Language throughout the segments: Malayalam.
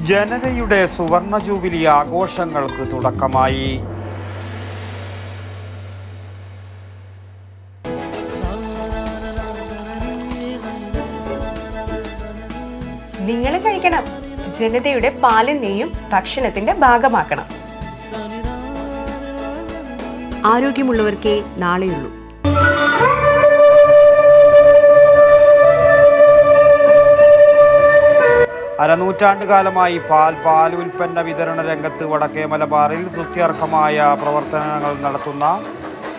ജനതയുടെ സുവർണ ജൂബിലി ആഘോഷങ്ങൾക്ക് തുടക്കമായി. നിങ്ങൾ കഴിക്കണം. ജനതയുടെ പാലും നെയ്യും ഭക്ഷണത്തിന്റെ ഭാഗമാക്കണം. ആരോഗ്യമുള്ളവർക്കേ നാളെയുള്ളൂ. അരനൂറ്റാണ്ടുകാലമായി പാൽ ഉൽപ്പന്ന വിതരണ രംഗത്ത് വടക്കേ മലബാറിൽ സ്തുത്യർഹമായ പ്രവർത്തനങ്ങൾ നടത്തുന്ന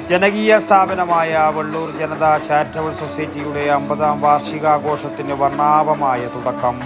ജനകീയ സ്ഥാപനമായ വെള്ളൂർ ജനതാ ചാരിറ്റബിൾ സൊസൈറ്റിയുടെ 50ാം വാർഷികാഘോഷത്തിന് വർണ്ണാഭമായ തുടക്കം.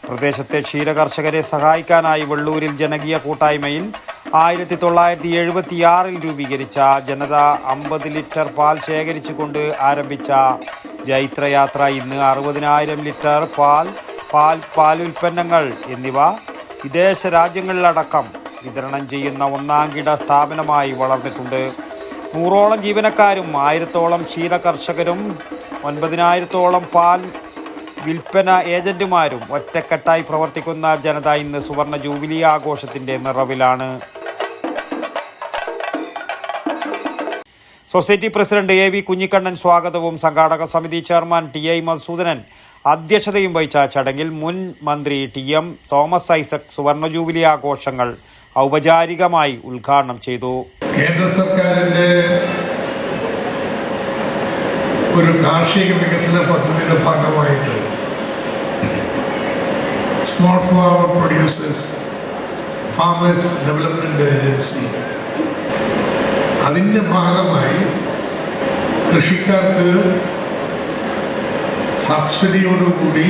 പ്രദേശത്തെ ക്ഷീരകർഷകരെ സഹായിക്കാനായി വെള്ളൂരിൽ ജനകീയ കൂട്ടായ്മയിൽ 1976 രൂപീകരിച്ച ജനത 50 ലിറ്റർ പാൽ ശേഖരിച്ചുകൊണ്ട് ആരംഭിച്ച ജൈത്രയാത്ര ഇന്ന് 60,000 ലിറ്റർ പാലുൽപ്പന്നങ്ങൾ എന്നിവ വിദേശ രാജ്യങ്ങളിലടക്കം വിതരണം ചെയ്യുന്ന ഒന്നാംകിട സ്ഥാപനമായി വളർന്നിട്ടുണ്ട്. 100ഓളം ജീവനക്കാരും 1000ഓളം ക്ഷീരകർഷകരും 9,000ഓളം പാൽ വിൽപ്പന ഏജന്റുമാരും ഒറ്റക്കെട്ടായി പ്രവർത്തിക്കുന്ന ജനത ഇന്ന് സുവർണ ജൂബിലി ആഘോഷത്തിന്റെ നിറവിലാണ്. സൊസൈറ്റി പ്രസിഡന്റ് AV കുഞ്ഞിക്കണ്ണൻ സ്വാഗതവും സംഘാടക സമിതി ചെയർമാൻ TI മധുസൂദനൻ അധ്യക്ഷതയും വഹിച്ച ചടങ്ങിൽ മുൻ മന്ത്രി TM തോമസ് ഐസക് സുവർണ ജൂബിലി ആഘോഷങ്ങൾ ഔപചാരികമായി ഉദ്ഘാടനം ചെയ്തു. കേന്ദ്ര സർക്കാരിന്റെ ഒരു കാർഷിക വികസന പദ്ധതിയുടെ ഭാഗമായിട്ട് small farmer producers farmers development agency അതിൻ്റെ ഭാഗമായി കൃഷിക്കാർക്ക് സബ്സിഡിയോടുകൂടി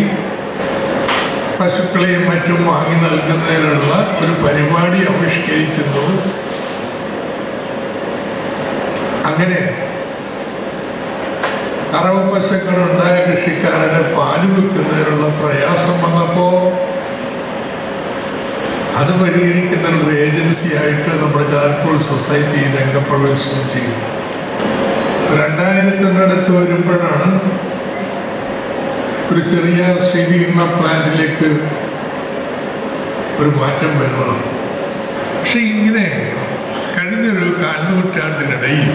പശുക്കളെയും മറ്റും വാങ്ങി നൽകുന്നതിനുള്ള ഒരു പരിപാടി ആവിഷ്കരിക്കുന്നു. അങ്ങനെ കറവ പശുക്കളുണ്ടായ കൃഷിക്കാരന് പാല് വിൽക്കുന്നതിനുള്ള പ്രയാസം വന്നപ്പോൾ അത് പരിഹരിക്കുന്നതിനുള്ള ഏജൻസിയായിട്ട് നമ്മുടെ ചാരിറ്റബിൾ സൊസൈറ്റി രംഗപ്രവേശനം ചെയ്തു. 2000-ത്തിനടുത്ത് വരുമ്പോഴാണ് ഒരു ചെറിയ ശീതീകരണ പ്ലാന്റിലേക്ക് ഒരു മാറ്റം വരുന്നത്. പക്ഷെ ഇങ്ങനെ കഴിഞ്ഞൊരു കാൽനൂറ്റാണ്ടിനിടയിൽ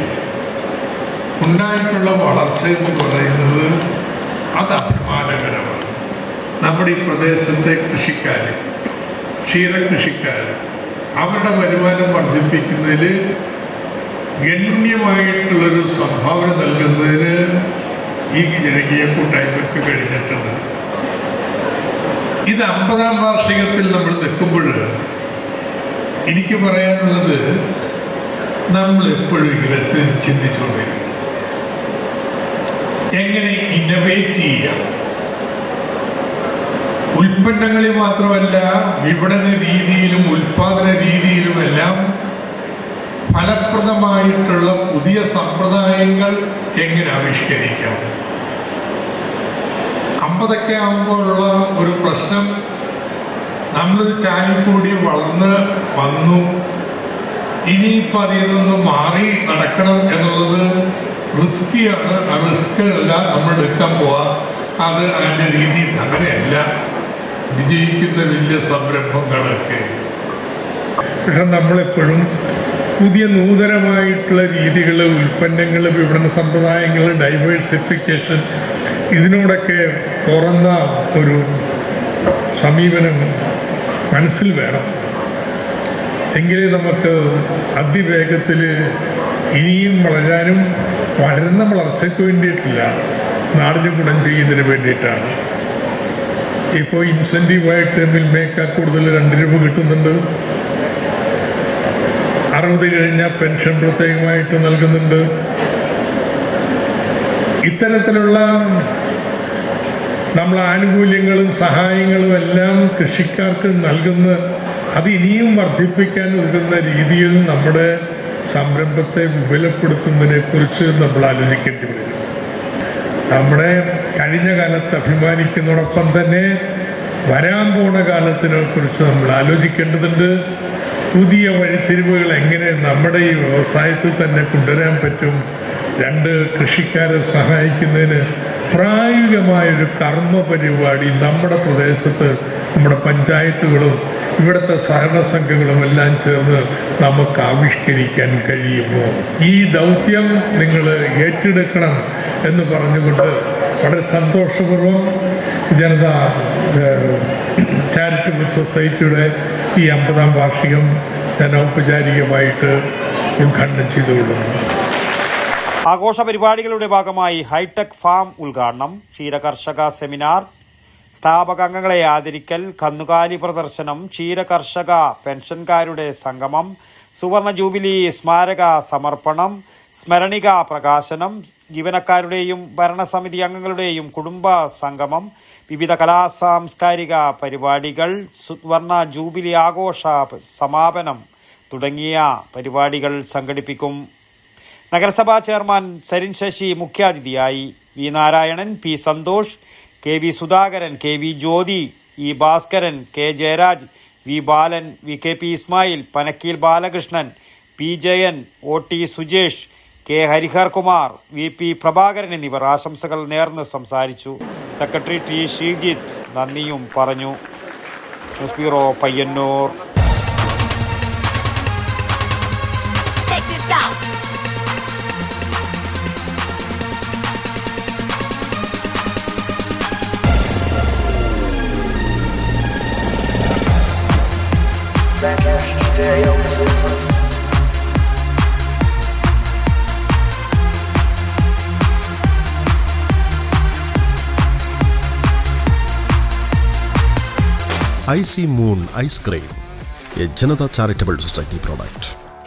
ഉണ്ടായിട്ടുള്ള വളർച്ച എന്ന് പറയുന്നത് അത് അഭിമാനകരമാണ്. നമ്മുടെ ഈ പ്രദേശത്തെ കൃഷിക്കാർ, ക്ഷീരകൃഷിക്കാർ അവരുടെ വരുമാനം വർദ്ധിപ്പിക്കുന്നതിൽ ഗണ്യമായിട്ടുള്ളൊരു സംഭാവന നൽകുന്നതിന് ഈ ജനകീയ കൂട്ടായ്മയ്ക്ക് കഴിഞ്ഞിട്ടുണ്ട്. ഇത് 50ാം വാർഷികത്തിൽ നമ്മൾ നിൽക്കുമ്പോൾ എനിക്ക് പറയാനുള്ളത്, നമ്മൾ എപ്പോഴും ഇങ്ങനെ ചിന്തിച്ചുകൊണ്ടിരിക്കും എങ്ങനെ ഇന്നോവേറ്റ് ചെയ്യാം. ഉൽപ്പന്നങ്ങളിൽ മാത്രമല്ല, വിപണന രീതിയിലും ഉൽപാദന രീതിയിലുമെല്ലാം ഫലപ്രദമായിട്ടുള്ള പുതിയ സമ്പ്രദായങ്ങൾ എങ്ങനെ ആവിഷ്കരിക്കാം. 50ഒക്കെ ആകുമ്പോഴുള്ള ഒരു പ്രശ്നം, നമ്മളൊരു ചാലിക്കൂടി വളർന്ന് വന്നു, ഇനിയിപ്പോൾ അതിൽ നിന്ന് മാറി നടക്കണം എന്നുള്ളത് റിസ്കിയാണ്. ആ റിസ്ക്കെല്ലാം നമ്മൾ എടുക്കാൻ പോവാം. അത് അതിൻ്റെ രീതി അങ്ങനെയല്ല. വിജയിക്കുന്ന വലിയ സംരംഭങ്ങളൊക്കെ പക്ഷെ നമ്മളെപ്പോഴും പുതിയ നൂതനമായിട്ടുള്ള രീതികൾ, ഉൽപ്പന്നങ്ങൾ, വിപണന സമ്പ്രദായങ്ങൾ, ഡൈവേഴ്സിഫിക്കേഷൻ, ഇതിനോടൊക്കെ തുറന്ന ഒരു സമീപനം മനസ്സിൽ വേണം. എങ്കിലേ നമുക്ക് അതിവേഗത്തിൽ ഇനിയും വളരാനും, വളരുന്ന വളർച്ചയ്ക്ക് വേണ്ടിയിട്ടില്ല, നാടിന് ഗുണം ചെയ്യുന്നതിന് വേണ്ടിയിട്ടാണ്. ഇപ്പോൾ ഇൻസെൻറ്റീവായിട്ട് മിൽമേക്കാർ കൂടുതൽ 2 രൂപ കിട്ടുന്നുണ്ട്. 60 കഴിഞ്ഞാൽ പെൻഷൻ പ്രത്യേകമായിട്ട് നൽകുന്നുണ്ട്. ഇത്തരത്തിലുള്ള നമ്മൾ ആനുകൂല്യങ്ങളും സഹായങ്ങളും എല്ലാം കൃഷിക്കാർക്ക് നൽകുന്ന, അത് ഇനിയും വർദ്ധിപ്പിക്കാൻ ഒഴുകുന്ന രീതിയിൽ നമ്മുടെ സംരംഭത്തെ വിപുലപ്പെടുത്തുന്നതിനെക്കുറിച്ച് നമ്മൾ ആലോചിക്കേണ്ടി വരും. നമ്മുടെ കഴിഞ്ഞ കാലത്ത് അഭിമാനിക്കുന്നതോടൊപ്പം തന്നെ വരാൻ പോണ കാലത്തിനെ കുറിച്ച് നമ്മൾ ആലോചിക്കേണ്ടതുണ്ട്. പുതിയ വഴിത്തിരിവുകൾ എങ്ങനെ നമ്മുടെ ഈ വ്യവസായത്തിൽ തന്നെ കൊണ്ടുവരാൻ പറ്റും. 2 കൃഷിക്കാരെ സഹായിക്കുന്നതിന് പ്രായോഗികമായൊരു കർമ്മ പരിപാടി നമ്മുടെ പ്രദേശത്ത് നമ്മുടെ പഞ്ചായത്തുകളും ഇവിടുത്തെ സഹകരണ സംഘങ്ങളും എല്ലാം ചേർന്ന് നമുക്ക് ആവിഷ്കരിക്കാൻ കഴിയുമോ? ഈ ദൗത്യം നിങ്ങൾ ഏറ്റെടുക്കണം എന്ന് പറഞ്ഞുകൊണ്ട് വളരെ സന്തോഷപൂർവ്വം ജനതാ ചാരിറ്റബിൾ സൊസൈറ്റിയുടെ ഈ 50ാം വാർഷികം ഞാൻ ഔപചാരികമായിട്ട് ഉദ്ഘാടനം ചെയ്തുകൊള്ളുന്നു. ആഘോഷ പരിപാടികളുടെ ഭാഗമായി ഹൈടെക് ഫാം ഉദ്ഘാടനം, ക്ഷീരകർഷക സെമിനാർ, സ്ഥാപകാംഗങ്ങളെ ആദരിക്കൽ, കന്നുകാലി പ്രദർശനം, ക്ഷീരകർഷക പെൻഷൻകാരുടെ സംഗമം, സുവർണ ജൂബിലി സ്മാരക സമർപ്പണം, സ്മരണിക പ്രകാശനം, ജീവനക്കാരുടെയും ഭരണസമിതി അംഗങ്ങളുടെയും കുടുംബ സംഗമം, വിവിധ കലാസാംസ്കാരിക പരിപാടികൾ, സുവർണ ജൂബിലി ആഘോഷ സമാപനം തുടങ്ങിയ പരിപാടികൾ സംഘടിപ്പിക്കും. നഗരസഭാ ചെയർമാൻ സരിൻ ശശി മുഖ്യാതിഥിയായി. V Narayanan, P Santhosh, K V Sudhakaran, K V Jyothi, E Bhaskaran, K Jayaraj, V Balan, V K P Ismail, Panakkeel Balakrishnan, P Jayan, O T Sujesh, K Harihar Kumar, V P Prabhakaran എന്നിവർ ആശംസകൾ നേർന്ന് സംസാരിച്ചു. സെക്രട്ടറി ടി ശ്രീജിത്ത് നന്ദിയും പറഞ്ഞു. News bureau, Payyannur. IC Moon Ice Cream, a Janata Charitable Society product.